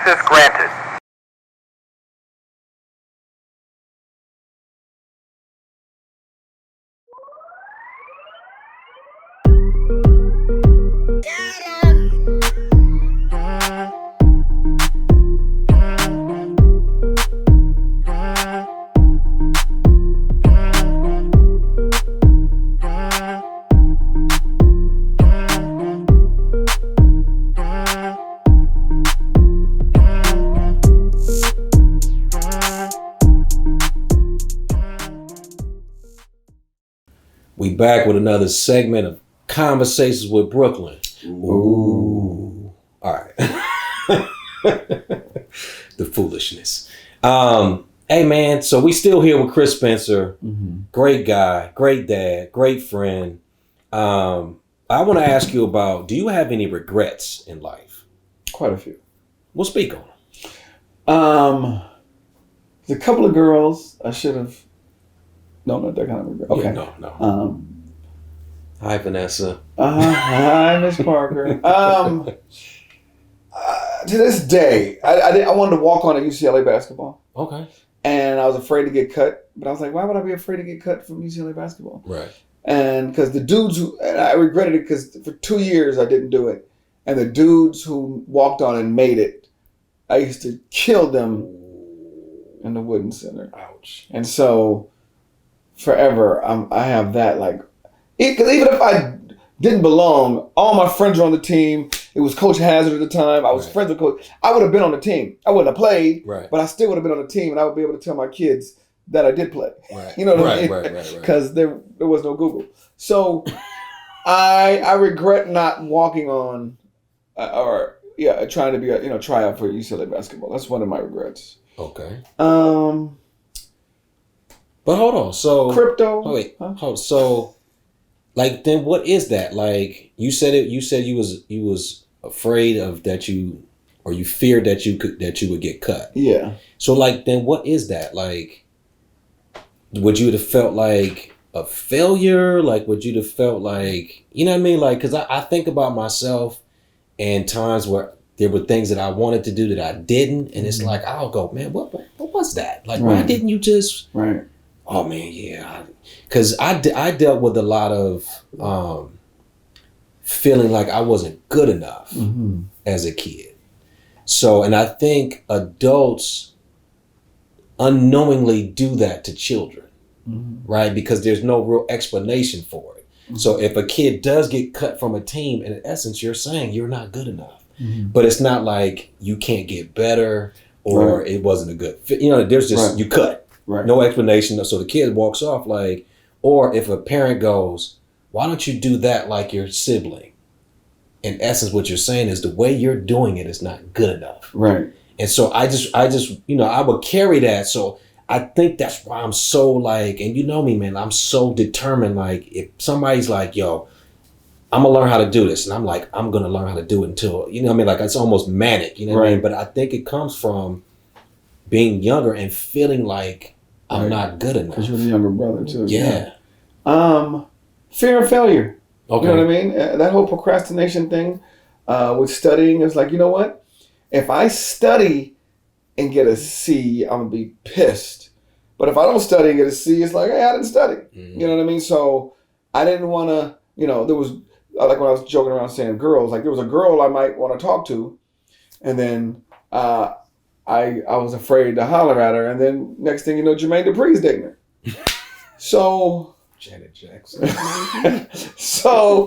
Access granted. We back with another segment of Conversations with Brooklyn. Ooh. All right. The foolishness. Hey, man, so we still here with Chris Spencer. Mm-hmm. Great guy, great dad, great friend. I want to ask you about, do you have any regrets in life? Quite a few. We'll speak on them. There's a couple of girls I should have... No, not that kind of regret. Okay. Yeah, no. Hi, Vanessa. Hi, Miss Parker. To this day, I wanted to walk on at UCLA basketball. Okay. And I was afraid to get cut. But I was like, why would I be afraid to get cut from UCLA basketball? Right. And because the dudes and I regretted it because for 2 years I didn't do it. And the dudes who walked on and made it, I used to kill them in the Wooden Center. Ouch. And so... forever, I have that, like, because even if I didn't belong, all my friends were on the team. It was Coach Hazard at the time. I was friends with Coach. I would have been on the team. I wouldn't have played, but I still would have been on the team, and I would be able to tell my kids that I did play. Right. You know what I mean? Right. Because there was no Google. So I regret not walking on trying to be try out for UCLA basketball. That's one of my regrets. Okay. But hold on, so crypto. Oh wait, so like then what is that? Like you said you was afraid of that you feared that you would get cut. Yeah. So like then what is that? Like would you have felt like a failure? Like would you have felt like, you know what I mean? Like because I think about myself and times where there were things that I wanted to do that I didn't, and it's like I'll go, man, what was that? Like why didn't you just Oh man, yeah, because I dealt with a lot of feeling like I wasn't good enough as a kid. So, and I think adults unknowingly do that to children, right? Because there's no real explanation for it. So if a kid does get cut from a team, in essence, you're saying you're not good enough. But it's not like you can't get better or it wasn't a good fit. You know, there's just, you cut. Right. No explanation. So the kid walks off like, or if a parent goes, why don't you do that like your sibling? In essence, what you're saying is the way you're doing it is not good enough. Right. And so I just, I would carry that. So I think that's why I'm so like, and you know me, man, I'm so determined. Like if somebody's like, yo, I'm gonna learn how to do this. And I'm like, I'm gonna learn how to do it until, you know what I mean? Like it's almost manic, you know what I mean? But I think it comes from being younger and feeling like, I'm not good enough. Because you're the younger brother too. Yeah. Fear of failure. Okay. You know what I mean? That whole procrastination thing with studying is like, you know what? If I study and get a C, I'm gonna be pissed. But if I don't study and get a C, it's like, hey, I didn't study. You know what I mean? So I didn't want to. There was like when I was joking around saying girls. Like there was a girl I might want to talk to, and then. I was afraid to holler at her, and then next thing you know, Jermaine Dupri's dating her. So Janet Jackson. So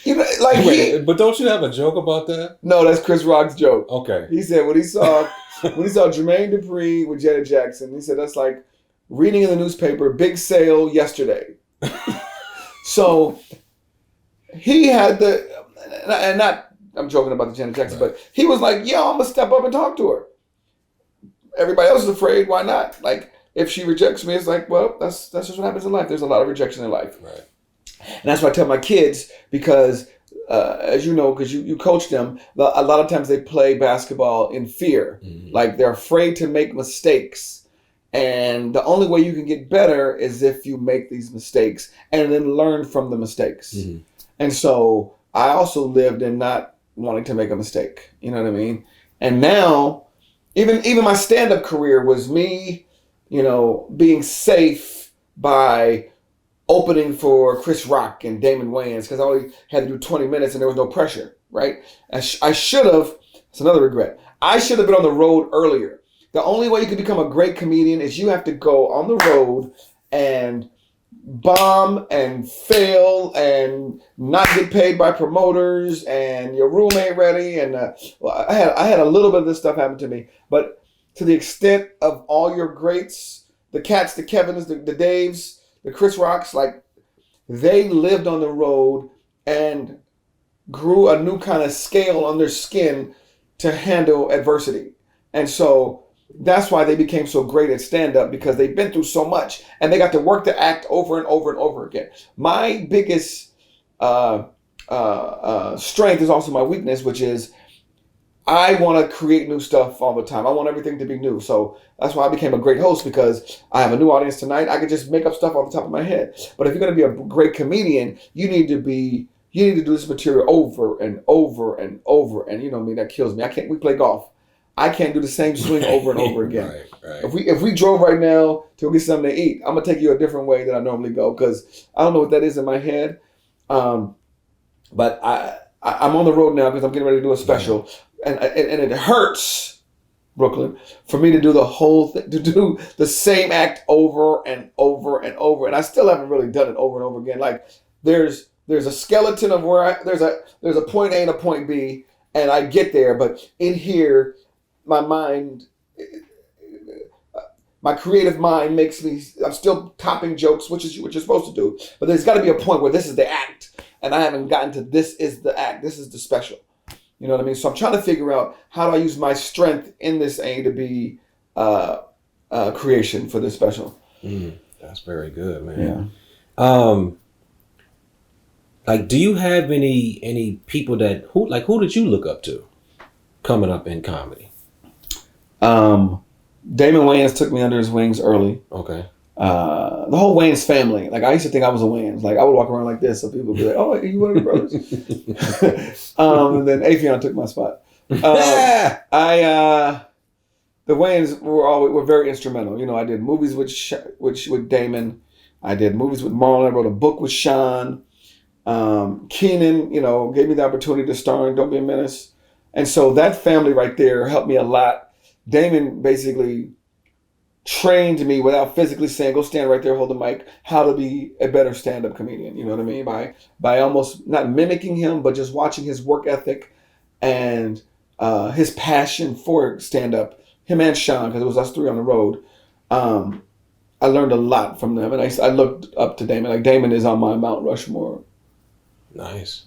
like wait, but don't you have a joke about that? No, that's Chris Rock's joke. Okay. He said when he saw Jermaine Dupri with Janet Jackson, he said that's like reading in the newspaper, big sale yesterday. So he had I'm joking about the Janet Jackson, but he was like, yo, I'm gonna step up and talk to her. Everybody else is afraid. Why not? Like, if she rejects me, it's like, well, that's just what happens in life. There's a lot of rejection in life. Right. And that's what I tell my kids because, as you know, because you coach them, a lot of times they play basketball in fear. Like, they're afraid to make mistakes. And the only way you can get better is if you make these mistakes and then learn from the mistakes. And so I also lived in not wanting to make a mistake. You know what I mean? And now, even my stand-up career was me, being safe by opening for Chris Rock and Damon Wayans because I only had to do 20 minutes and there was no pressure, right? I should have, it's another regret, I should have been on the road earlier. The only way you can become a great comedian is you have to go on the road and bomb and fail and not get paid by promoters and your room ain't ready. And I had a little bit of this stuff happen to me, but to the extent of all your greats, the Cats, the Kevins, the Daves, the Chris Rocks, like they lived on the road and grew a new kind of scale on their skin to handle adversity. And so that's why they became so great at stand-up, because they've been through so much and they got to work the act over and over and over again. My biggest strength is also my weakness, which is I want to create new stuff all the time. I want everything to be new. So that's why I became a great host, because I have a new audience tonight. I could just make up stuff off the top of my head. But if you're going to be a great comedian, you need to do this material over and over and over. And you know me, that kills me. We play golf. I can't do the same swing over and over again. Right. If we drove right now to get something to eat, I'm gonna take you a different way than I normally go, because I don't know what that is in my head. But I'm on the road now because I'm getting ready to do a special, and it hurts, Brooklyn, for me to do the whole thing, to do the same act over and over and over, and I still haven't really done it over and over again. Like there's a skeleton of where there's a point A and a point B, and I get there, but in here, my mind, my creative mind makes me, I'm still topping jokes, which is what you're supposed to do. But there's got to be a point where this is the act, and I haven't gotten to this is the act, this is the special. You know what I mean? So I'm trying to figure out how do I use my strength in this A to B creation for this special. That's very good, man. Yeah. Like, do you have any people who did you look up to coming up in comedy? Damon Wayans took me under his wings early. Okay. The whole Wayans family. Like I used to think I was a Wayans. Like I would walk around like this, so people would be like, "Oh, you one of the brothers?" And then Afion took my spot. The Wayans were very instrumental. You know, I did movies with Damon. I did movies with Marlon. I wrote a book with Sean. Keenan, gave me the opportunity to star in Don't Be a Menace. And so that family right there helped me a lot. Damon basically trained me without physically saying, go stand right there, hold the mic, how to be a better stand-up comedian. You know what I mean? By almost not mimicking him, but just watching his work ethic and his passion for stand-up. Him and Sean, because it was us three on the road. I learned a lot from them. And I looked up to Damon. Like Damon is on my Mount Rushmore. Nice.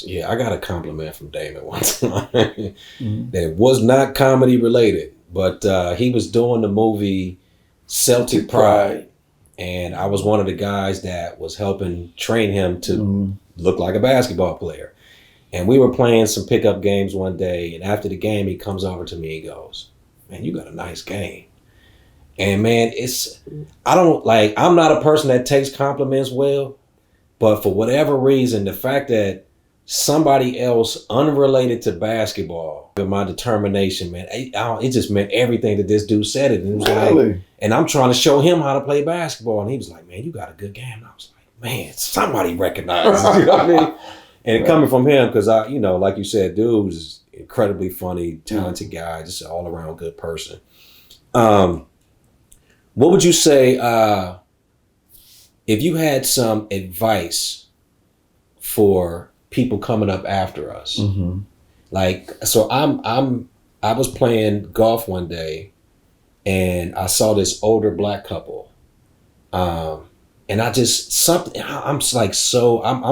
Yeah, I got a compliment from Damon one time that was not comedy related, but he was doing the movie Celtic Pride, and I was one of the guys that was helping train him to look like a basketball player. And we were playing some pickup games one day, and after the game, he comes over to me and goes, "Man, you got a nice game." And man, I'm not a person that takes compliments well. But for whatever reason, the fact that somebody else unrelated to basketball, with my determination, man, it just meant everything that this dude said it. And it was like, and I'm trying to show him how to play basketball. And he was like, "Man, you got a good game." And I was like, "Man, somebody recognized it." You know what I mean? And coming from him, because like you said, dude is incredibly funny, talented guy, just an all around good person. What would you say, if you had some advice for people coming up after us? Like, so I was playing golf one day and I saw this older black couple. And I'm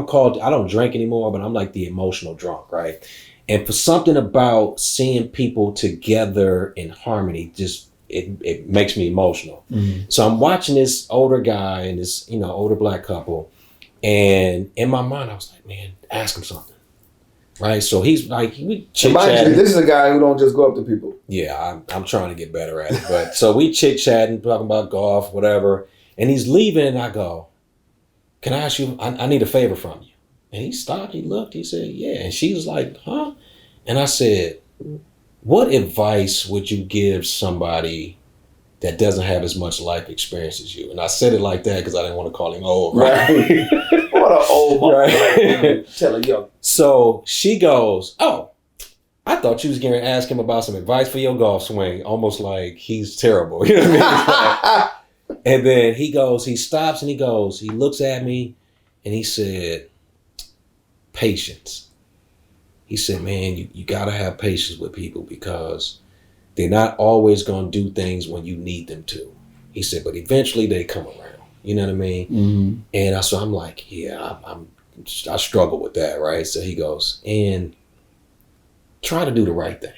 called, I don't drink anymore, but I'm like the emotional drunk, right? And for something about seeing people together in harmony, just, it makes me emotional. So I'm watching this older guy and this, older black couple. And in my mind, I was like, man, ask him something. Right? So he's like, we chit-chatting. This is a guy who don't just go up to people. Yeah, I'm trying to get better at it. But so we chit-chatting, talking about golf, whatever. And he's leaving and I go, "Can I ask you, I need a favor from you?" And he stopped, he looked, he said, "Yeah." And she was like, "Huh?" And I said, what advice would you give somebody that doesn't have as much life experience as you? And I said it like that because I didn't want to call him old. Right. What an old mom. Right. Tell her, yo. So she goes, oh, I thought you was going to ask him about some advice for your golf swing, almost like he's terrible. You know what I mean? And then he stops and he looks at me and he said, patience. He said, man, you got to have patience with people because they're not always going to do things when you need them to. He said, but eventually they come around. You know what I mean? Mm-hmm. And so I'm like, yeah, I struggle with that, right? So he goes, and try to do the right thing.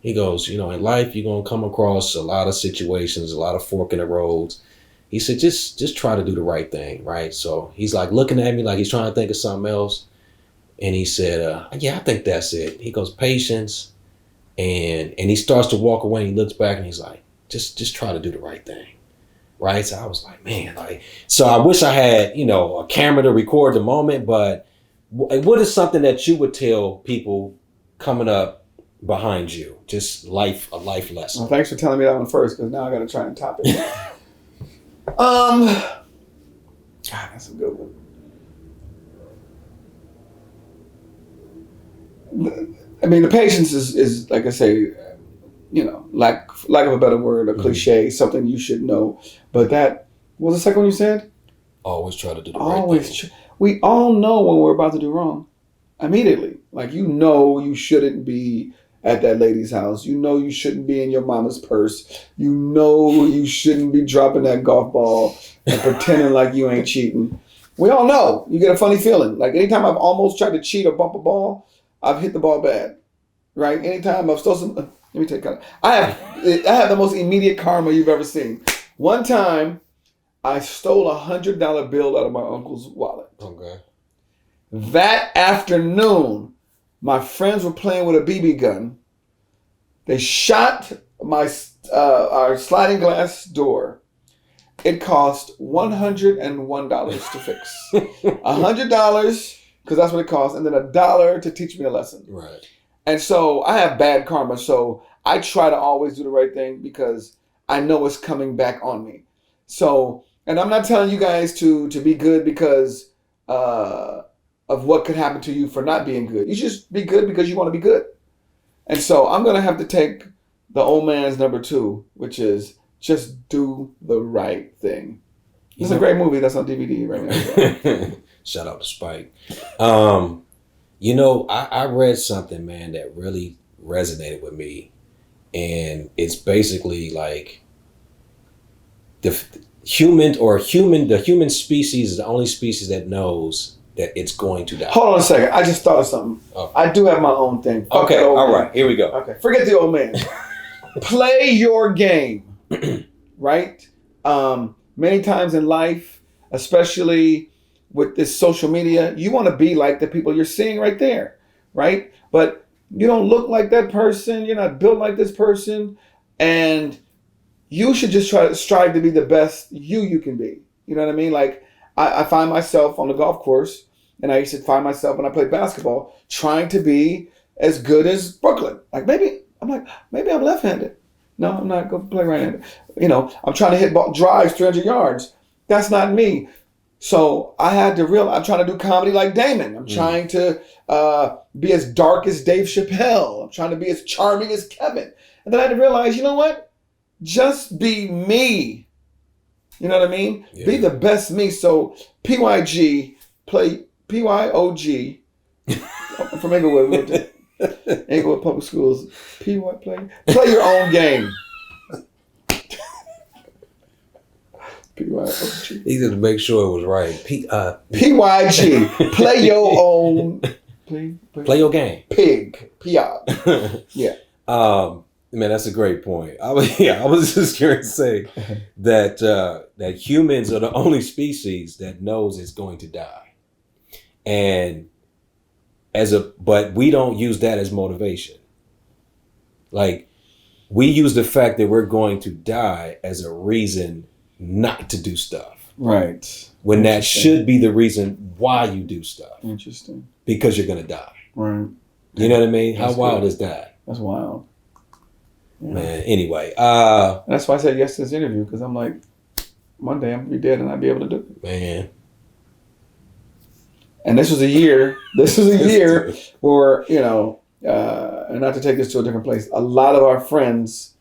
He goes, you know, in life, you're going to come across a lot of situations, a lot of fork in the roads. He said, just try to do the right thing, right? So he's like looking at me like he's trying to think of something else. And he said, yeah, I think that's it. He goes, patience. And he starts to walk away and he looks back and he's like, just try to do the right thing. Right. So I was like, man, so I wish I had, you know, a camera to record the moment, but what is something that you would tell people coming up behind you? Just a life lesson. Well, thanks for telling me that one first, because now I got to try and top it. God, that's a good one. I mean, the patience is like I say, you know, lack of a better word, a cliche, something you should know. But that, what was the second one you said? Always try to do the right thing. We all know when we're about to do wrong. Immediately. Like, you know you shouldn't be at that lady's house. You know you shouldn't be in your mama's purse. You know you shouldn't be dropping that golf ball and pretending like you ain't cheating. We all know. You get a funny feeling. Like, anytime I've almost tried to cheat or bump a ball, I've hit the ball bad. Right? Anytime I've stole some... Let me take it. I have the most immediate karma you've ever seen. One time, I stole $100 bill out of my uncle's wallet. Okay. That afternoon, my friends were playing with a BB gun. They shot our sliding glass door. It cost $101 to fix. $100 because that's what it cost, and then $1 to teach me a lesson. Right. And so I have bad karma, so I try to always do the right thing because I know it's coming back on me. So, and I'm not telling you guys to be good because of what could happen to you for not being good. You just be good because you want to be good. And so I'm going to have to take the old man's number 2, which is just do the right thing. It's a great movie that's on DVD right now. Shout out to Spike. You know, I read something, man, that really resonated with me. And it's basically like the human species is the only species that knows that it's going to die. Hold on a second. I just thought of something. Oh. I do have my own thing. Okay. All right. Here we go. Okay. Forget the old man. Play your game. Right? Many times in life, especially with this social media, you want to be like the people you're seeing right there, right? But you don't look like that person. You're not built like this person. And you should just try to strive to be the best you can be. You know what I mean? Like, I find myself on the golf course, and I used to find myself when I played basketball trying to be as good as Brooklyn. Like, maybe I'm left-handed. No, I'm not going to play right-handed. You know, I'm trying to hit drives 300 yards. That's not me. So I had to realize I'm trying to do comedy like Damon. I'm trying to be as dark as Dave Chappelle. I'm trying to be as charming as Kevin. And then I had to realize, you know what? Just be me. You know what I mean? Yeah. Be the best me. So PYG, play PYOG. I'm from Inglewood. Inglewood Public Schools. Play your own game. PYOG. He had to make sure it was right. PYG. Play your own. Play your game. Pig. P-I. Yeah. Man, that's a great point. I was just going to say that humans are the only species that knows it's going to die, and but we don't use that as motivation. Like, we use the fact that we're going to die as a reason not to do stuff. Right. When that should be the reason why you do stuff. Interesting. Because you're going to die. Right. You know what I mean? How That's wild good. is that? That's wild. Yeah. Man, anyway. And that's why I said yes to this interview, because I'm like, one day I'm going to be dead and I'll be able to do it. Man. And this was a year where, and not to take this to a different place, a lot of our friends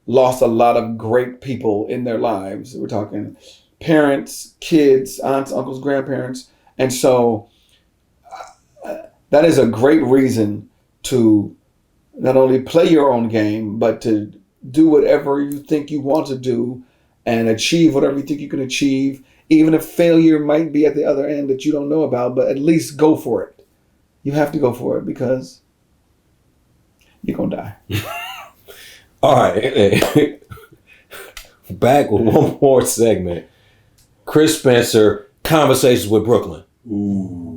lost a lot of great people in their lives. We're talking parents, kids, aunts, uncles, grandparents. And so that is a great reason to not only play your own game, but to do whatever you think you want to do and achieve whatever you think you can achieve, even if failure might be at the other end that you don't know about, but at least go for it. You have to go for it because you're going to die. All right. Back with one more segment. Chris Spencer, Conversations with Brooklyn. Ooh.